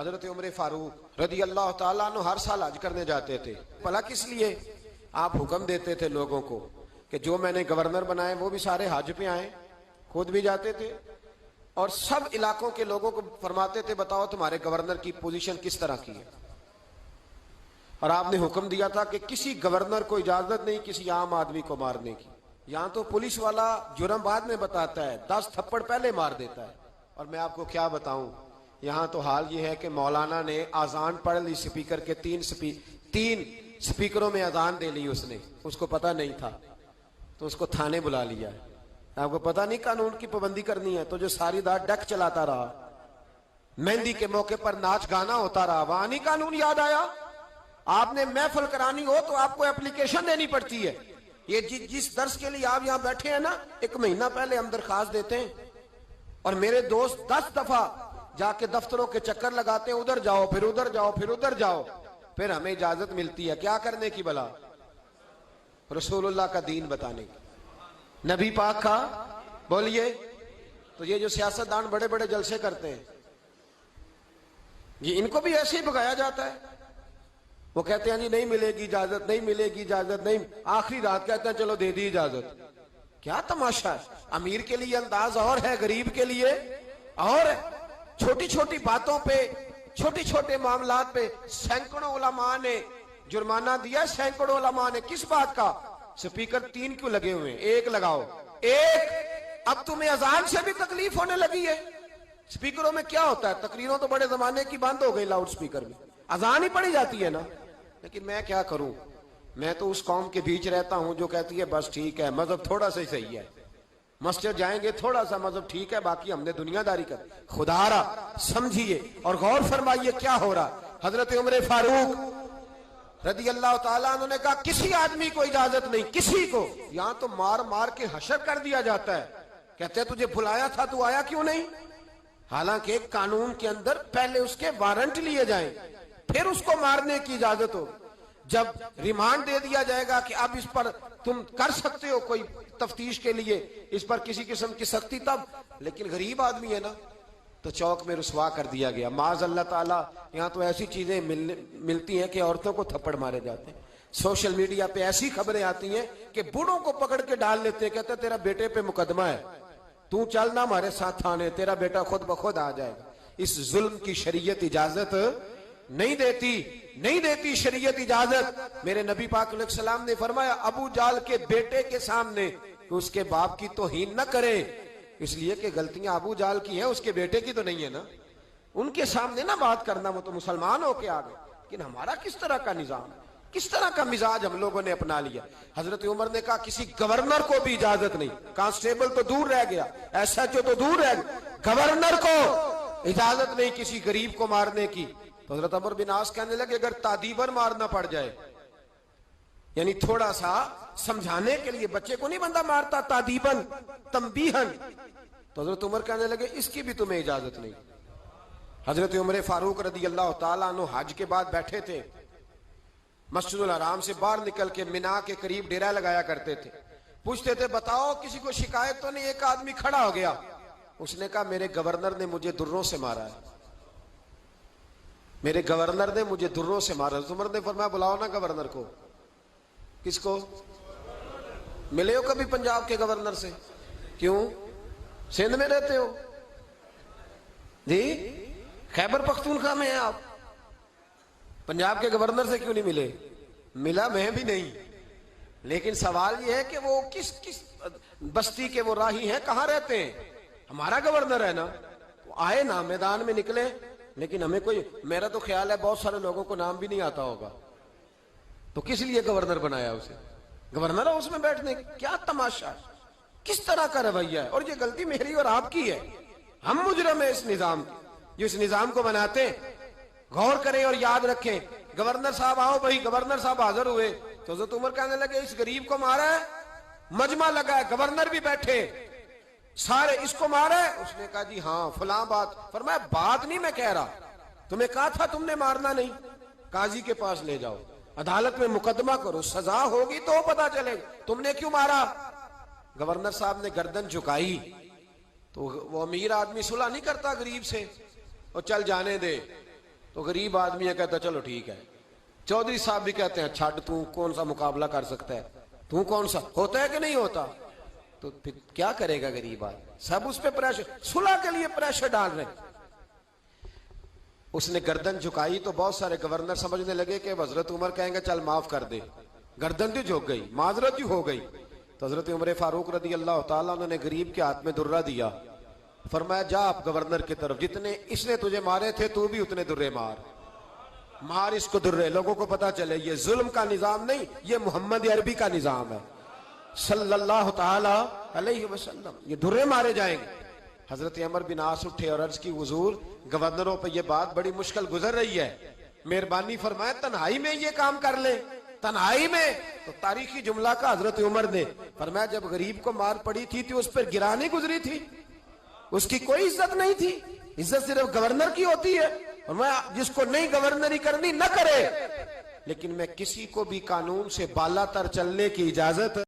حضرت عمر فاروق رضی اللہ تعالیٰ عنہ ہر سال حج کرنے جاتے تھے. بھلا کس لیے؟ آپ حکم دیتے تھے لوگوں کو کہ جو میں نے گورنر بنائے وہ بھی سارے حج پہ آئیں. خود بھی جاتے تھے اور سب علاقوں کے لوگوں کو فرماتے تھے بتاؤ تمہارے گورنر کی پوزیشن کس طرح کی ہے. اور آپ نے حکم دیا تھا کہ کسی گورنر کو اجازت نہیں کسی عام آدمی کو مارنے کی. یہاں تو پولیس والا جرم بعد میں بتاتا ہے, 10 تھپڑ پہلے مار دیتا ہے. اور میں آپ کو کیا بتاؤں, یہاں تو حال یہ ہے کہ مولانا نے اذان پڑھ لی سپیکر کے 3 سپیکروں میں اذان دے لی اس نے, اس کو پتہ نہیں تھا تو اس کو تھانے بلا لیا. آپ کو پتہ نہیں قانون کی پابندی کرنی ہے, تو جو ساری رات ڈیک چلاتا رہا, مہندی کے موقع پر ناچ گانا ہوتا رہا, وہاں نہیں قانون یاد آیا. آپ نے محفل کرانی ہو تو آپ کو اپلیکیشن دینی پڑتی ہے. یہ جس درس کے لیے آپ یہاں بیٹھے ہیں نا, 1 مہینہ پہلے ہم درخواست دیتے ہیں اور میرے دوست 10 دفعہ جا کے دفتروں کے چکر لگاتے ہیں, ادھر جاؤ پھر ادھر جاؤ پھر ادھر جاؤ, پھر ہمیں اجازت ملتی ہے کیا کرنے کی؟ بلا رسول اللہ کا دین بتانے کی, نبی پاک کا. بولیے. تو یہ جو سیاستدان بڑے بڑے جلسے کرتے ہیں, یہ ان کو بھی ایسے ہی بھگایا جاتا ہے. وہ کہتے ہیں جی نہیں ملے گی اجازت, نہیں ملے گی اجازت, نہیں, آخری رات کہتے ہیں چلو دے دی اجازت. کیا تماشا ہے؟ امیر کے لیے انداز اور ہے, غریب کے لیے اور ہے. چھوٹی چھوٹی باتوں پہ, چھوٹی چھوٹے معاملات پہ سینکڑوں علماء نے جرمانہ دیا. سینکڑوں علماء نے کس بات کا؟ سپیکر 3 کیوں لگے ہوئے ہیں, 1 لگاؤ. 1 اب تمہیں اذان سے بھی تکلیف ہونے لگی ہے. سپیکروں میں کیا ہوتا ہے, تقریروں تو بڑے زمانے کی بند ہو گئی, لاؤڈ سپیکر میں اذان ہی پڑھی جاتی ہے نا. لیکن میں کیا کروں, میں تو اس قوم کے بیچ رہتا ہوں جو کہتی ہے بس ٹھیک ہے مذہب تھوڑا سا ہی صحیح ہے, مسجد جائیں گے تھوڑا سا مذہب ٹھیک ہے, باقی ہم نے دنیا داری کر. خدا را سمجھیے اور غور فرمائیے کیا ہو رہا. حضرت عمر فاروق رضی اللہ تعالیٰ عنہ نے کہا کسی آدمی کو اجازت نہیں, کسی کو. یہاں تو مار مار کے حشر کر دیا جاتا ہے. کہتے ہیں تجھے بلایا تھا تو آیا کیوں نہیں؟ حالانکہ قانون کے اندر پہلے اس کے وارنٹ لیے جائیں پھر اس کو مارنے کی اجازت ہو. جب ریمانڈ دے دیا جائے گا کہ اب اس پر تم کر سکتے ہو کوئی تفتیش کے لیے, اس پر کسی قسم کی سختی, تب. لیکن غریب آدمی ہے نا, تو چوک میں رسوا کر دیا گیا. معاذ اللہ تعالیٰ یہاں تو ایسی چیزیں ملتی ہیں کہ عورتوں کو تھپڑ مارے جاتے ہیں. سوشل میڈیا پہ ایسی خبریں آتی ہیں کہ بوڑھوں کو پکڑ کے ڈال لیتے ہیں, کہتے ہیں تیرا بیٹے پہ مقدمہ ہے, تو چلنا ہمارے ساتھ تھانے, تیرا بیٹا خود بخود آ جائے گا. اس ظلم کی شریعت اجازت نہیں دیتی شریعت اجازت. میرے نبی پاک علیہ السلام نے فرمایا ابو جال کے بیٹے کے سامنے کہ اس کے باپ کی توہین نہ کرے, اس لیے کہ غلطیاں ابو جال کی ہیں, اس کے بیٹے کی تو نہیں ہے نا. ان کے سامنے نہ بات کرنا, وہ تو مسلمان ہو کے آ گئے. لیکن ہمارا کس طرح کا نظام, کس طرح کا مزاج ہم لوگوں نے اپنا لیا. حضرت عمر نے کہا کسی گورنر کو بھی اجازت نہیں. کانسٹیبل تو دور رہ گیا, ایس ایچ او تو دور رہ گیا, گورنر کو اجازت نہیں کسی غریب کو مارنے کی. تو حضرت عمر بن عاص کہنے لگے اگر تادیباً مارنا پڑ جائے, یعنی تھوڑا سا سمجھانے کے لیے, بچے کو نہیں بندہ مارتا, تادیباً تنبیہاً, تو حضرت عمر کہنے لگے اس کی بھی تمہیں اجازت نہیں. حضرت عمر فاروق رضی اللہ تعالیٰ عنہ حج کے بعد بیٹھے تھے, مسجد الحرام سے باہر نکل کے مینا کے قریب ڈیرا لگایا کرتے تھے. پوچھتے تھے بتاؤ کسی کو شکایت تو نہیں؟ ایک آدمی کھڑا ہو گیا, اس نے کہا میرے گورنر نے مجھے دروں سے مارا ہے, میرے گورنر نے مجھے دروں سے مارا. عمر نے فرمایا بلاؤ نا گورنر کو. کس کو؟ ملے ہو کبھی پنجاب کے گورنر سے؟ کیوں؟ سندھ میں رہتے ہو جی, خیبر پختونخوا میں ہیں آپ, پنجاب کے گورنر سے کیوں نہیں ملے؟ ملا میں بھی نہیں, لیکن سوال یہ ہے کہ وہ کس بستی کے وہ راہی ہیں, کہاں رہتے ہیں؟ ہمارا گورنر ہے نا, آئے نا میدان میں نکلے. لیکن ہمیں کوئی, میرا تو خیال ہے بہت سارے لوگوں کو نام بھی نہیں آتا ہوگا, تو کس لیے گورنر بنایا اسے؟ گورنر ہے اس میں بیٹھنے. کیا تماشا, کس طرح کا رویہ ہے. اور یہ غلطی میری اور آپ کی ہے, ہم مجرم ہیں اس نظام کی, جو اس نظام کو بناتے ہیں. غور کریں اور یاد رکھیں. گورنر صاحب آؤ بھائی, گورنر صاحب حاضر ہوئے تو حضرت عمر کہنے لگے اس غریب کو مارا ہے, مجمع لگا ہے, گورنر بھی بیٹھے, سارے اس کو مارا ہے؟ اس نے کہا جی ہاں فلاں بات. فرمایا بات نہیں میں کہہ رہا, تمہیں کہا تھا تم نے مارنا نہیں, قاضی کے پاس لے جاؤ, عدالت میں مقدمہ کرو, سزا ہوگی تو پتا چلے گا تم نے کیوں مارا. گورنر صاحب نے گردن جھکائی تو وہ امیر آدمی صلح نہیں کرتا غریب سے, اور چل جانے دے, تو غریب آدمی ہے کہتا چلو ٹھیک ہے. چودھری صاحب بھی کہتے ہیں چھڈ تو کون سا مقابلہ کر سکتا ہے, تو کون سا, ہوتا ہے کہ نہیں ہوتا. تو پھر کیا کرے گا غریب آدمی, سب اس پہ پریشر, صلح کے لیے پریشر ڈال رہے ہیں. اس نے گردن جھکائی تو بہت سارے گورنر سمجھنے لگے کہ حضرت عمر کہیں گے چل معاف کر دے, گردن تو جھک گئی, معذرت ہی ہو گئی. تو حضرت عمر فاروق رضی اللہ تعالیٰ انہوں نے غریب کے ہاتھ میں درہ دیا, فرمایا جا آپ گورنر کی طرف, جتنے اس نے تجھے مارے تھے تو بھی اتنے درے مار اس کو درے, لوگوں کو پتا چلے یہ ظلم کا نظام نہیں, یہ محمد عربی کا نظام ہے صلی اللہ تعالی علیہ وسلم, یہ درے مارے جائیں گے. حضرت عمر بن عاص اٹھے اور عرض کی حضور گورنروں پہ یہ بات بڑی مشکل گزر رہی ہے, مہربانی فرمائے تنہائی میں یہ کام کر لیں, تنہائی میں. تو تاریخی جملہ کا حضرت عمر نے فرمایا جب غریب کو مار پڑی تھی تو اس پر گرانی گزری تھی, اس کی کوئی عزت نہیں تھی, عزت صرف گورنر کی ہوتی ہے. اور میں جس کو نہیں گورنری کرنی نہ کرے, لیکن میں کسی کو بھی قانون سے بالا تر چلنے کی اجازت